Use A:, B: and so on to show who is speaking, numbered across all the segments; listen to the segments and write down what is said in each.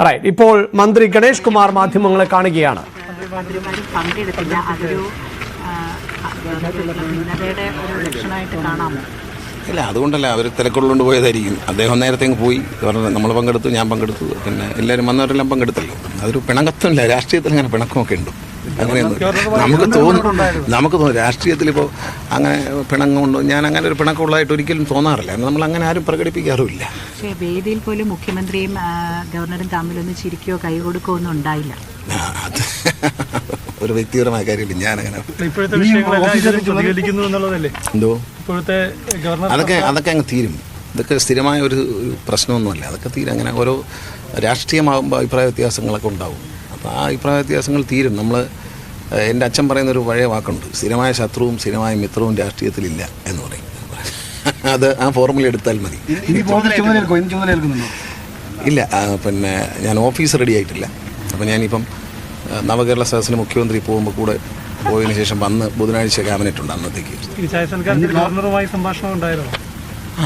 A: Right. ഇപ്പോൾ മന്ത്രി ഗണേഷ് കുമാർ മാധ്യമങ്ങളെ കാണുകയാണ്.
B: മന്ത്രിമാരും പങ്കെടുത്തില്ല. അതൊരു ഭിന്നതയുടെ ഒരു ലക്ഷണമായിട്ട് കാണാമോ?
C: ഇല്ല, അതുകൊണ്ടല്ല അവർ തിരക്കുള്ളതുകൊണ്ട് പോയതായിരിക്കും. അദ്ദേഹം നേരത്തെ പോയി പറഞ്ഞത് നമ്മൾ പങ്കെടുത്തു, ഞാൻ പങ്കെടുത്തു, പിന്നെ എല്ലാവരും വന്നവരെല്ലാം പങ്കെടുത്തല്ലോ. അതൊരു പിണക്കത്വമില്ല. രാഷ്ട്രീയത്തിൽ അങ്ങനെ പിണക്കമൊക്കെ ഉണ്ട്. അങ്ങനെയൊന്നും നമുക്ക് തോന്നും രാഷ്ട്രീയത്തിലിപ്പോൾ അങ്ങനെ പിണക്കമുണ്ടോ. ഞാൻ അങ്ങനെ ഒരു പിണക്കമുള്ളതായിട്ട് ഒരിക്കലും തോന്നാറില്ല. നമ്മൾ അങ്ങനെ ആരും പ്രകടിപ്പിക്കാറുമില്ല.
B: പക്ഷേ വേദിയിൽ പോലും മുഖ്യമന്ത്രിയും ഗവർണറും തമ്മിലൊന്നും ചിരിക്കുകയോ കൈ കൊടുക്കുകയോ ഒന്നും ഉണ്ടായില്ല.
C: അത് ഒരു വ്യക്തിപരമായ കാര്യമില്ല. ഞാനങ്ങനെ എന്തോ അതൊക്കെ അങ്ങ് തീരും. ഇതൊക്കെ സ്ഥിരമായ ഒരു പ്രശ്നമൊന്നുമല്ല. അതൊക്കെ തീരും. അങ്ങനെ ഓരോ രാഷ്ട്രീയമാകുമ്പോൾ അഭിപ്രായ വ്യത്യാസങ്ങളൊക്കെ ഉണ്ടാവും. അപ്പോൾ ആ അഭിപ്രായ വ്യത്യാസങ്ങൾ തീരും. എൻ്റെ അച്ഛൻ പറയുന്നൊരു പഴയ വാക്കുണ്ട്, സ്ഥിരമായ ശത്രുവും സ്ഥിരമായ മിത്രവും രാഷ്ട്രീയത്തിലില്ല എന്ന് പറയും. അത് ആ ഫോർമുല എടുത്താൽ മതി. ഇല്ല, പിന്നെ ഞാൻ ഓഫീസ് റെഡി ആയിട്ടില്ല. അപ്പോൾ ഞാനിപ്പം നവകേരള സദസ്സിന് മുഖ്യമന്ത്രി പോകുമ്പോൾ കൂടെ പോയതിനു ശേഷം വന്ന് ബുധനാഴ്ച ക്യാബിനറ്റ് ഉണ്ട്. അന്നത്തേക്ക്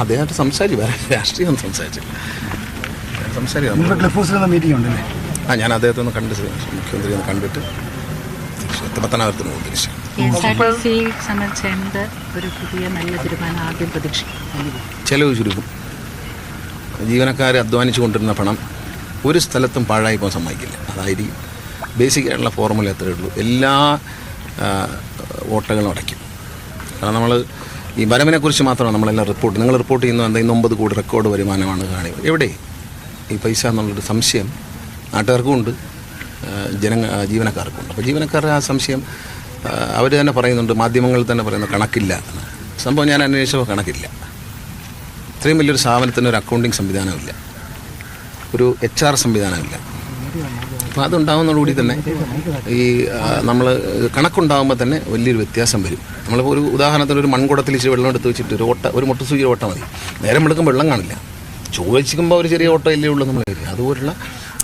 C: അദ്ദേഹമായിട്ട് സംസാരിച്ചു. വേറെ രാഷ്ട്രീയം സംസാരിച്ചില്ല. ഞാൻ അദ്ദേഹത്തെ ഒന്ന് കണ്ട് മുഖ്യമന്ത്രി ഒന്ന് കണ്ടിട്ട് പത്തനാപുരത്തിന് പോകും. തിരിച്ചു ചെലവ് ചുരുക്കും. ജീവനക്കാർ അധ്വാനിച്ചു കൊണ്ടിരുന്ന പണം ഒരു സ്ഥലത്തും പാഴായി പോകാൻ സമ്മതിക്കില്ല. അതായിരിക്കും ബേസിക്കായിട്ടുള്ള ഫോർമുല. അത്രയേ ഉള്ളൂ. എല്ലാ ഓട്ടകളും അടയ്ക്കും. കാരണം നമ്മൾ ഈ വരവിനെക്കുറിച്ച് മാത്രമാണ് നമ്മളെല്ലാം നിങ്ങൾ റിപ്പോർട്ട് ചെയ്യുന്നത് എന്താ 9 കോടി റെക്കോർഡ് വരുമാനമാണ് കാണിക്കുന്നത്. എവിടെ ഈ പൈസ എന്നുള്ളൊരു സംശയം നാട്ടുകാർക്കും ഉണ്ട്, ജീവനക്കാർക്കും ഉണ്ട്. അപ്പോൾ ജീവനക്കാരുടെ ആ സംശയം അവർ തന്നെ പറയുന്നുണ്ട്, മാധ്യമങ്ങളിൽ തന്നെ പറയുന്നു കണക്കില്ല. സംഭവം ഞാൻ അന്വേഷിച്ചപ്പോൾ കണക്കില്ല. ഇത്രയും വലിയൊരു സ്ഥാപനത്തിന് ഒരു അക്കൗണ്ടിങ് സംവിധാനമില്ല, ഒരു HR സംവിധാനമില്ല. അപ്പോൾ അതുണ്ടാകുന്നതോടുകൂടി തന്നെ ഈ നമ്മൾ കണക്കുണ്ടാകുമ്പോൾ തന്നെ വലിയൊരു വ്യത്യാസം വരും. നമ്മളിപ്പോൾ ഒരു ഉദാഹരണത്തിന് ഒരു മൺകുടത്തിൽ ഇച്ചിരി വെള്ളം എടുത്ത് വെച്ചിട്ട് ഒരു മുട്ടുസൂചി ഓട്ട മതി. നേരം എടുക്കുമ്പോൾ വെള്ളം കാണില്ല. ചോദിക്കുമ്പോൾ ഒരു ചെറിയ ഓട്ടം ഇല്ലേ ഉള്ളൂ നമ്മൾ കരുതി. അതുപോലുള്ള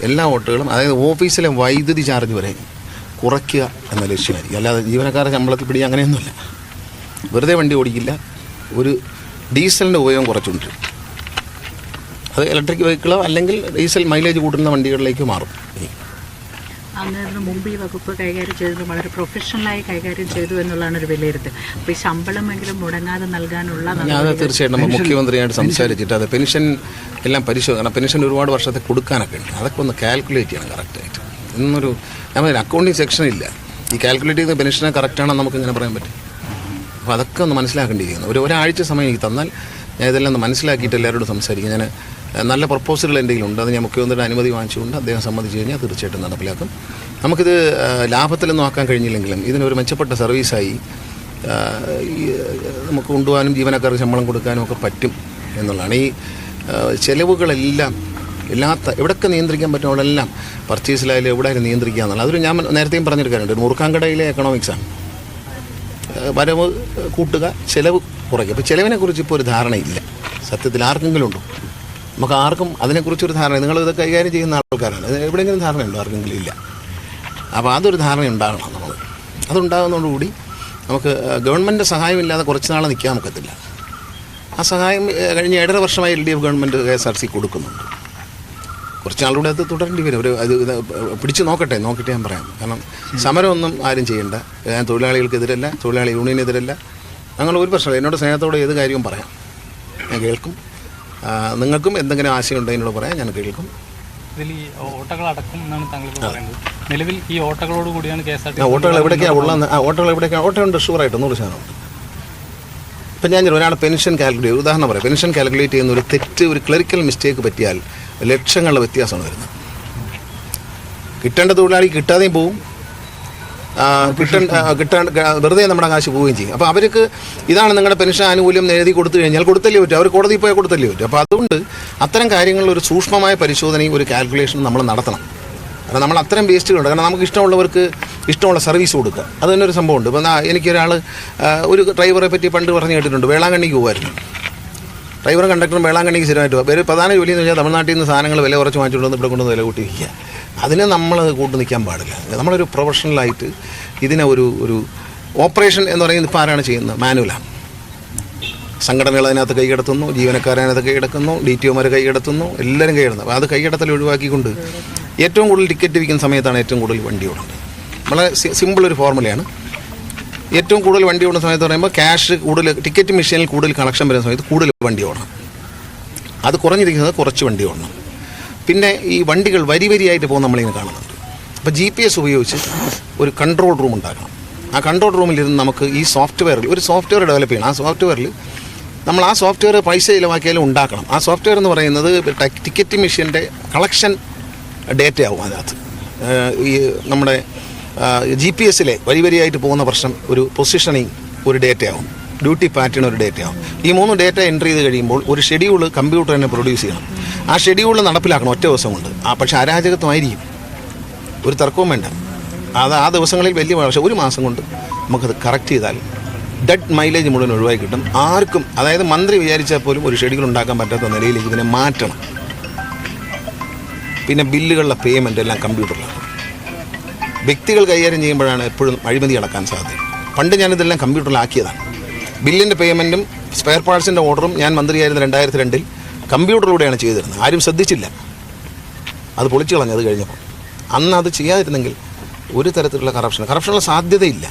C: എല്ലാ ഓട്ടകളും, അതായത് ഓഫീസിലെ വൈദ്യുതി ചാർജ് വരെ കുറയ്ക്കുക എന്ന ലക്ഷ്യമായിരിക്കും. അല്ലാതെ ജീവനക്കാരെ ശമ്പളത്തിൽ പിടിക്കുക അങ്ങനെയൊന്നുമില്ല. വെറുതെ വണ്ടി ഓടിക്കില്ല. ഒരു ഡീസലിൻ്റെ ഉപയോഗം കുറച്ചുണ്ട്. അത് ഇലക്ട്രിക് വെഹിക്കിളോ അല്ലെങ്കിൽ ഡീസൽ മൈലേജ് കൂട്ടുന്ന വണ്ടികളിലേക്ക് മാറും.
B: അന്നേരം മുമ്പ് ഈ വകുപ്പ് കൈകാര്യം ചെയ്തത് വളരെ പ്രൊഫഷണലായി കൈകാര്യം ചെയ്തു എന്നുള്ളതാണ് ഒരു വിലയിരുത്തൽ. അപ്പോൾ ഈ ശമ്പളമെങ്കിലും മുടങ്ങാതെ നൽകാനുള്ള
C: അത് തീർച്ചയായിട്ടും നമ്മൾ മുഖ്യമന്ത്രിയായിട്ട് സംസാരിച്ചിട്ട് അത് പെൻഷൻ എല്ലാം പരിശോധന, പെൻഷൻ ഒരുപാട് വർഷത്തെ കൊടുക്കാനൊക്കെ ഉണ്ട്. അതൊക്കെ ഒന്ന് കാൽക്കുലേറ്റ് ചെയ്യണം കറക്റ്റായിട്ട്. ഇന്നൊരു നമ്മളൊരു അക്കൗണ്ടിങ് സെക്ഷൻ ഇല്ല. ഈ കാൽക്കുലേറ്റ് ചെയ്ത പെൻഷനെ കറക്റ്റാണെന്ന് നമുക്ക് ഇങ്ങനെ പറയാൻ പറ്റും. അപ്പോൾ അതൊക്കെ ഒന്ന് മനസ്സിലാക്കേണ്ടിയിരിക്കുന്നു. ഒരാഴ്ച സമയം എനിക്ക് തന്നാൽ ഞാൻ ഇതെല്ലാം ഒന്ന് മനസ്സിലാക്കിയിട്ട് എല്ലാവരോടും സംസാരിക്കും. ഞാൻ നല്ല പ്രപ്പോസലുകൾ എന്തെങ്കിലും ഉണ്ട്, അത് ഞാൻ മുഖ്യമന്ത്രിയുടെ അനുമതി വാങ്ങിച്ചുകൊണ്ട് അദ്ദേഹം സമ്മതിച്ചു കഴിഞ്ഞാൽ തീർച്ചയായിട്ടും നടപ്പിലാക്കും. നമുക്കിത് ലാഭത്തിലൊന്നും ആക്കാൻ കഴിഞ്ഞില്ലെങ്കിലും ഇതിനൊരു മെച്ചപ്പെട്ട സർവീസായി നമുക്ക് കൊണ്ടുപോകാനും ജീവനക്കാർക്ക് ശമ്പളം കൊടുക്കാനും ഒക്കെ പറ്റും എന്നുള്ളതാണ്. ഈ ചിലവുകളെല്ലാം എവിടെയൊക്കെ നിയന്ത്രിക്കാൻ പറ്റും അവിടെല്ലാം പർച്ചേസിലായാലും എവിടെയായാലും നിയന്ത്രിക്കുക എന്നുള്ളത്. അതൊരു ഞാൻ നേരത്തെയും പറഞ്ഞൊരു കാര്യമുണ്ട്. മുറുക്കാൻകടയിലെ എക്കണോമിക്സാണ്. വരവ് കൂട്ടുക, ചിലവ് കുറയ്ക്കുക. അപ്പോൾ ചിലവിനെക്കുറിച്ച് ഇപ്പോൾ ഒരു ധാരണയില്ല. സത്യത്തിൽ ആർക്കെങ്കിലും ഉണ്ടോ? നമുക്ക് ആർക്കും അതിനെക്കുറിച്ചൊരു ധാരണ. നിങ്ങളിത് കൈകാര്യം ചെയ്യുന്ന ആൾക്കാരാണ്. എവിടെയെങ്കിലും ധാരണയുണ്ടോ? ആർക്കെങ്കിലും ഇല്ല. അപ്പോൾ അതൊരു ധാരണ ഉണ്ടാകണം നമ്മൾ. അതുണ്ടാകുന്നതോടുകൂടി നമുക്ക് ഗവൺമെൻറ് സഹായമില്ലാതെ കുറച്ച് നാളെ നിൽക്കാൻ ഒക്കത്തില്ല. ആ സഹായം കഴിഞ്ഞ 1.5 വർഷമായി LDF ഗവൺമെൻറ് KSRTC കൊടുക്കുന്നുണ്ട്. കുറച്ച് നാളുകൂടെ അത് തുടരേണ്ടി വരും. അത് പിടിച്ച് നോക്കിയിട്ട് ഞാൻ പറയാം. കാരണം സമരമൊന്നും ആരും ചെയ്യേണ്ട. ഞാൻ തൊഴിലാളികൾക്കെതിരല്ല, തൊഴിലാളി യൂണിയനെതിരല്ല. അങ്ങനെ ഒരു പ്രശ്നമില്ല. എന്നോട് സ്നേഹത്തോടെ ഏത് കാര്യവും പറയാം, ഞാൻ കേൾക്കും. നിങ്ങൾക്കും എന്തെങ്കിലും ആശയമുണ്ടോ എന്നോട് പറയാം, ഞാൻ കേൾക്കും.
D: ഇതിൽ ഈ ഓട്ടകൾ അടക്കം എന്നാണ് താങ്കൾ പറയുന്നത്. നിലവിൽ ഈ ഓട്ടകളോട് കൂടിയാണ് KSRTC.
C: ഓട്ടകൾ എവിടേക്കാണ് ഉള്ളത്? ഓട്ടകൾ എവിടേക്കാണ്? ഓട്ടമുണ്ട്, ഷുവറായിട്ട് 100%. ഇപ്പം ഞാൻ ഒരാൾ പെൻഷൻ കാൽക്കുലേറ്റ്, ഉദാഹരണം പറയാം, പെൻഷൻ കാൽക്കുലേറ്റ് ചെയ്യുന്ന ഒരു തെറ്റ്, ഒരു ക്ലറിക്കൽ മിസ്റ്റേക്ക് പറ്റിയാൽ ലക്ഷങ്ങളുടെ വ്യത്യാസമാണ് വരുന്നത്. കിട്ടേണ്ട തൊഴിലാളി കിട്ടാതെയും പോവും, കിട്ടാൻ വെറുതെ നമ്മുടെ കാശ് പോവുകയും ചെയ്യും. അപ്പോൾ അവർക്ക് ഇതാണ് നിങ്ങളുടെ പെൻഷൻ ആനുകൂല്യം എഴുതി കൊടുത്തു കഴിഞ്ഞാൽ കൊടുത്തല്ലേ പറ്റും. അവർ കോടതിയിൽ പോയാൽ കൊടുത്തല്ലേ പറ്റും. അപ്പോൾ അതുകൊണ്ട് അത്തരം കാര്യങ്ങളിൽ ഒരു സൂക്ഷ്മമായ പരിശോധനയും ഒരു കാൽക്കുലേഷനും നമ്മൾ നടത്തണം. കാരണം നമ്മൾ അത്തരം വേസ്റ്റുകളുണ്ട്. കാരണം നമുക്ക് ഇഷ്ടമുള്ളവർക്ക് ഇഷ്ടമുള്ള സർവീസ് കൊടുക്കുക, അത് തന്നെ ഒരു സംഭവമുണ്ട്. ഇപ്പോൾ എനിക്കൊരാൾ ഒരു ഡ്രൈവറെ പറ്റി പണ്ട് പറഞ്ഞു കേട്ടിട്ടുണ്ട്. വേളാങ്കണ്ണിക്ക് പോകുമായിരുന്നു. ഡ്രൈവറും കണ്ടക്ടറും വേളാങ്കണ്ണിക്ക് സ്ഥിരമായിട്ട് പോകും. വേറെ പ്രധാന ജോലി എന്ന് വെച്ചാൽ തമിഴ്നാട്ടിൽ നിന്ന് സാധനങ്ങൾ വില കുറച്ച് വാങ്ങിച്ചുകൊണ്ടുവന്ന് ഇവിടെ കൊണ്ടുവന്ന് വില കൂട്ടി വയ്ക്കുക. അതിന് നമ്മൾ കൂട്ടു നിൽക്കാൻ പാടില്ല. നമ്മളൊരു പ്രൊഫഷണലായിട്ട് ഇതിനെ ഒരു ഓപ്പറേഷൻ എന്ന് പറയുന്നത് ഇപ്പോൾ ആരാണ് ചെയ്യുന്നത്? മാനുവലാണ്. സംഘടനകൾ അതിനകത്ത് കൈകടത്തുന്നു, ജീവനക്കാരതിനകത്ത് കൈകടക്കുന്നു, DTOമാർ കൈകടത്തുന്നു, എല്ലാവരും കൈകടത്തുന്നു. അത് കൈകടത്തൽ ഒഴിവാക്കിക്കൊണ്ട് ഏറ്റവും കൂടുതൽ ടിക്കറ്റ് വിൽക്കുന്ന സമയത്താണ് ഏറ്റവും കൂടുതൽ വണ്ടി ഓടുന്നത്. വളരെ സിമ്പിൾ ഒരു ഫോർമുലയാണ്. ഏറ്റവും കൂടുതൽ വണ്ടി ഓടുന്ന സമയത്ത് പറയുമ്പോൾ ക്യാഷ് കൂടുതൽ, ടിക്കറ്റ് മെഷീനിൽ കൂടുതൽ കളക്ഷൻ വരുന്ന സമയത്ത് കൂടുതൽ വണ്ടി ഓടണം. അത് കുറഞ്ഞിരിക്കുന്നത് കുറച്ച് വണ്ടി ഓടണം. പിന്നെ ഈ വണ്ടികൾ വരിയായിട്ട് പോകുന്ന നമ്മളിങ്ങനെ കാണുന്നുണ്ട്. അപ്പോൾ GPS ഉപയോഗിച്ച് ഒരു കൺട്രോൾ റൂം ഉണ്ടാക്കണം. ആ കൺട്രോൾ റൂമിലിരുന്ന് നമുക്ക് ഈ സോഫ്റ്റ്വെയറിൽ ഒരു സോഫ്റ്റ്വെയർ ഡെവലപ്പ് ചെയ്യണം. ആ സോഫ്റ്റ്വെയറിൽ നമ്മൾ ആ സോഫ്റ്റ്വെയർ പൈസ ചിലവാക്കിയാലും ഉണ്ടാക്കണം. ആ സോഫ്റ്റ്വെയർ എന്ന് പറയുന്നത് ടിക്കറ്റ് മെഷീൻ്റെ കളക്ഷൻ ഡേറ്റയാവും. അതിനകത്ത് ഈ നമ്മുടെ GPS-ലെ വരിയായിട്ട് പോകുന്ന പ്രശ്നം ഒരു പൊസിഷനിങ് ഒരു ഡേറ്റയാവും, ഡ്യൂട്ടി പാറ്റേൺ ഒരു ഡേറ്റയാവും. ഈ 3 ഡേറ്റ എൻ്റർ ചെയ്ത് കഴിയുമ്പോൾ ഒരു ഷെഡ്യൂൾ കമ്പ്യൂട്ടർ തന്നെ പ്രൊഡ്യൂസ് ചെയ്യണം. ആ ഷെഡ്യൂൾ നടപ്പിലാക്കണം ഒറ്റ ദിവസം കൊണ്ട്. പക്ഷേ അരാജകത്വമായിരിക്കും, ഒരു തർക്കവും വേണ്ട. അത് ആ ദിവസങ്ങളിൽ വലിയ പക്ഷേ ഒരു മാസം കൊണ്ട് നമുക്കത് കറക്റ്റ് ചെയ്താൽ ഡെഡ് മൈലേജ് മുഴുവൻ ഒഴിവാക്കി കിട്ടും. ആർക്കും, അതായത് മന്ത്രി വിചാരിച്ചാൽ പോലും ഒരു ഷെഡ്യൂൾ ഉണ്ടാക്കാൻ പറ്റാത്ത നിലയിലേക്ക് ഇതിനെ മാറ്റണം. പിന്നെ ബില്ലുകളുടെ പേയ്മെൻ്റ് എല്ലാം കമ്പ്യൂട്ടറിലാണ്. വ്യക്തികൾ കൈകാര്യം ചെയ്യുമ്പോഴാണ് എപ്പോഴും അഴിമതി നടക്കാൻ സാധ്യത. പണ്ട് ഞാനിതെല്ലാം കമ്പ്യൂട്ടറിലാക്കിയതാണ്. ബില്ലിൻ്റെ പേയ്മെൻറ്റും സ്പെയർ പാർട്സിൻ്റെ ഓർഡറും ഞാൻ മന്ത്രിയായിരുന്ന 2002 കമ്പ്യൂട്ടറിലൂടെയാണ് ചെയ്തിരുന്നത്. ആരും ശ്രദ്ധിച്ചില്ല, അത് പൊളിച്ചു കളഞ്ഞു. അത് കഴിഞ്ഞപ്പോൾ അന്ന് അത് ചെയ്യാതിരുന്നെങ്കിൽ ഒരു തരത്തിലുള്ള കറപ്ഷനുള്ള സാധ്യതയില്ല.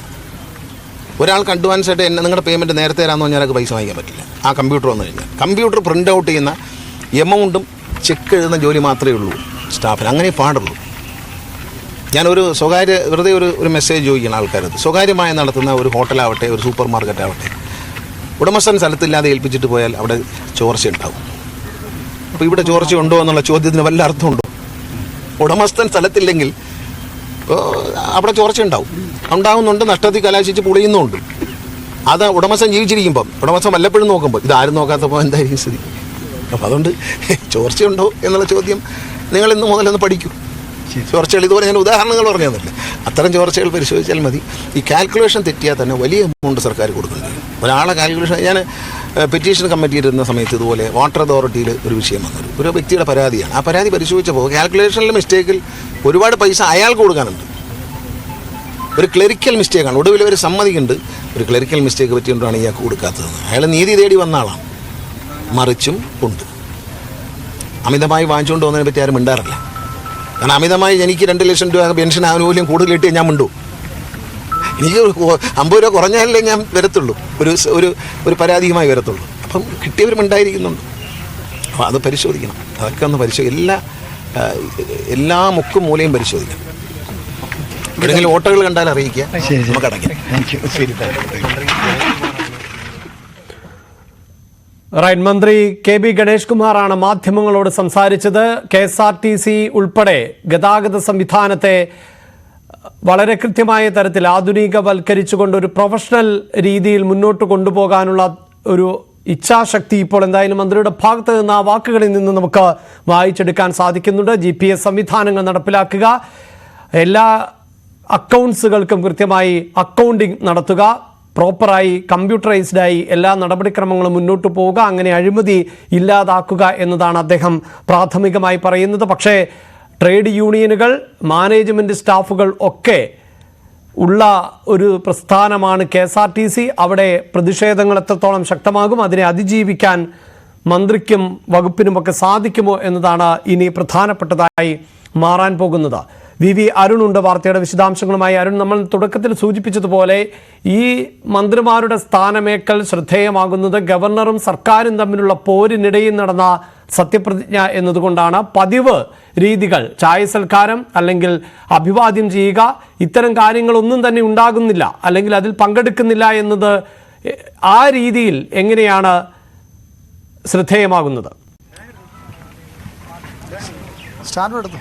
C: ഒരാൾക്ക് അഡ്വാൻസ് ആയിട്ട് നിങ്ങളുടെ പേയ്മെൻറ്റ് നേരത്തെ തരാമെന്ന് പറഞ്ഞാൽ പൈസ വാങ്ങിക്കാൻ പറ്റില്ല. ആ കമ്പ്യൂട്ടർ വന്നു കഴിഞ്ഞാൽ കമ്പ്യൂട്ടർ പ്രിൻ്റ് ഔട്ട് ചെയ്യുന്ന എമൗണ്ടും ചെക്ക് എഴുതുന്ന ജോലി മാത്രമേ ഉള്ളൂ സ്റ്റാഫിന്. അങ്ങനെ പാടുള്ളൂ. ഞാനൊരു വെറുതെ ഒരു മെസ്സേജ് ചോദിക്കണം ആൾക്കാരത്. സ്വകാര്യമായി നടത്തുന്ന ഒരു ഹോട്ടലാവട്ടെ, ഒരു സൂപ്പർ മാർക്കറ്റ് ആവട്ടെ, ഉടമസ്ഥൻ സ്ഥലത്തില്ലാതെ ഏൽപ്പിച്ചിട്ട് പോയാൽ അവിടെ ചോർച്ച ഉണ്ടാവും. അപ്പോൾ ഇവിടെ ചോർച്ച ഉണ്ടോ എന്നുള്ള ചോദ്യത്തിന് വല്ല അർത്ഥമുണ്ടോ? ഉടമസ്ഥൻ സ്ഥലത്തില്ലെങ്കിൽ അവിടെ ചോർച്ച ഉണ്ടാവുന്നുണ്ട്, നഷ്ടത്തിൽ കലാശിച്ച് പൊളിയുന്നുണ്ട്. അത് ഉടമസ്ഥൻ ജീവിച്ചിരിക്കുമ്പം, ഉടമസ്ഥൻ വല്ലപ്പോഴും നോക്കുമ്പോൾ ഇതാരും നോക്കാത്തപ്പോൾ എന്തായിരിക്കും സ്ഥിതി? അപ്പോൾ അതുകൊണ്ട് ചോർച്ചയുണ്ടോ എന്നുള്ള ചോദ്യം നിങ്ങൾ ഇന്ന് മുതലൊന്ന് പഠിക്കൂ. ചോർച്ചകൾ ഇതുപോലെ ഞാൻ ഉദാഹരണങ്ങൾ പറഞ്ഞു തന്നില്ല. അത്തരം ചോർച്ചകൾ പരിശോധിച്ചാൽ മതി. ഈ കാൽക്കുലേഷൻ തെറ്റിയാൽ തന്നെ വലിയ എമൗണ്ട് സർക്കാർ കൊടുക്കുന്നുണ്ട്. ഒരാളെ കാൽക്കുലേഷൻ, ഞാൻ പെറ്റീഷൻ കമ്മിറ്റിയിൽ ഇരുന്ന സമയത്ത് ഇതുപോലെ വാട്ടർ അതോറിറ്റിയിൽ ഒരു വിഷയം വന്നത്, ഒരു വ്യക്തിയുടെ പരാതിയാണ്. ആ പരാതി പരിശോധിച്ചപ്പോൾ കാൽക്കുലേഷനിലെ മിസ്റ്റേക്കിൽ ഒരുപാട് പൈസ അയാൾക്ക് കൊടുക്കാനുണ്ട്. ഒരു ക്ലറിക്കൽ മിസ്റ്റേക്കാണ്. ഒടുവിൽ ഒരു സമ്മതിക്കുന്നുണ്ട്, ഒരു ക്ലറിക്കൽ മിസ്റ്റേക്ക് പറ്റിക്കൊണ്ടാണ് ഇയാൾക്ക് കൊടുക്കാത്തതെന്ന്. അയാൾ നീതി തേടി വന്ന ആളാണ്. മറിച്ചും ഉണ്ട്. അമിതമായി വാങ്ങിച്ചുകൊണ്ട് പോകുന്നതിനെ പറ്റി ആരും മിണ്ടാറില്ല. കാരണം അമിതമായി എനിക്ക് 2 ലക്ഷം രൂപ പെൻഷൻ ആനുകൂല്യം കൂടുതൽ കിട്ടിയാൽ ഞാൻ മിണ്ടൂ. എനിക്ക് 50 രൂപ കുറഞ്ഞാലേ ഞാൻ വരത്തുള്ളൂ, ഒരു പരാതിയുമായി വരത്തുള്ളൂ. അപ്പം കിട്ടിയവരും ഉണ്ടായിരിക്കുന്നുണ്ട്. അപ്പോൾ അത് പരിശോധിക്കണം. അതൊക്കെ ഒന്ന് എല്ലാ മുക്കും മൂലയും പരിശോധിക്കണം. എവിടെയെങ്കിലും ഓട്ടോകൾ കണ്ടാൽ അറിയിക്കുക, നമുക്ക് അടയ്ക്കാം. ശരി.
A: റൈറ്റ്. മന്ത്രി KB ഗണേഷ് കുമാറാണ് മാധ്യമങ്ങളോട് സംസാരിച്ചത്. KSRTC ഉൾപ്പെടെ ഗതാഗത സംവിധാനത്തെ വളരെ കൃത്യമായ തരത്തിൽ ആധുനികവൽക്കരിച്ചുകൊണ്ട് ഒരു പ്രൊഫഷണൽ രീതിയിൽ മുന്നോട്ട് കൊണ്ടുപോകാനുള്ള ഒരു ഇച്ഛാശക്തി ഇപ്പോൾ എന്തായാലും മന്ത്രിയുടെ ഭാഗത്ത് നിന്ന് ആ വാക്കുകളിൽ നിന്ന് നമുക്ക് വായിച്ചെടുക്കാൻ സാധിക്കുന്നുണ്ട്. GPS സംവിധാനങ്ങൾ നടപ്പിലാക്കുക, എല്ലാ അക്കൗണ്ട്സുകൾക്കും കൃത്യമായി അക്കൗണ്ടിങ് നടത്തുക, പ്രോപ്പറായി കമ്പ്യൂട്ടറൈസ്ഡായി എല്ലാ നടപടിക്രമങ്ങളും മുന്നോട്ട് പോവുക, അങ്ങനെ അഴിമതി ഇല്ലാതാക്കുക എന്നതാണ് അദ്ദേഹം പ്രാഥമികമായി പറയുന്നത്. പക്ഷേ ട്രേഡ് യൂണിയനുകൾ, മാനേജ്മെൻറ്റ് സ്റ്റാഫുകൾ ഒക്കെ ഉള്ള ഒരു പ്രസ്ഥാനമാണ് KSRTC. അവിടെ പ്രതിഷേധങ്ങൾ എത്രത്തോളം ശക്തമാകും, അതിനെ അതിജീവിക്കാൻ മന്ത്രിക്കും വകുപ്പിനുമൊക്കെ സാധിക്കുമോ എന്നതാണ് ഇനി പ്രധാനപ്പെട്ടതായി മാറാൻ പോകുന്നത്. VV അരുൺ ഉണ്ട് വാർത്തയുടെ വിശദാംശങ്ങളുമായി. അരുൺ, നമ്മൾ തുടക്കത്തിൽ സൂചിപ്പിച്ചതുപോലെ ഈ മന്ത്രിമാരുടെ സ്ഥാനമേക്കൽ ശ്രദ്ധേയമാകുന്നത് ഗവർണറും സർക്കാരും തമ്മിലുള്ള പോരിനിടയിൽ നടന്ന സത്യപ്രതിജ്ഞ എന്നതുകൊണ്ടാണ്. പതിവ് രീതികൾ, ചായ സൽക്കാരം അല്ലെങ്കിൽ അഭിവാദ്യം ചെയ്യുക, ഇത്തരം കാര്യങ്ങളൊന്നും തന്നെ ഉണ്ടാകുന്നില്ല, അല്ലെങ്കിൽ അതിൽ പങ്കെടുക്കുന്നില്ല എന്നത് ആ രീതിയിൽ എങ്ങനെയാണ് ശ്രദ്ധേയമാകുന്നത്?
E: സ്റ്റാൻഡ് എടുത്തു.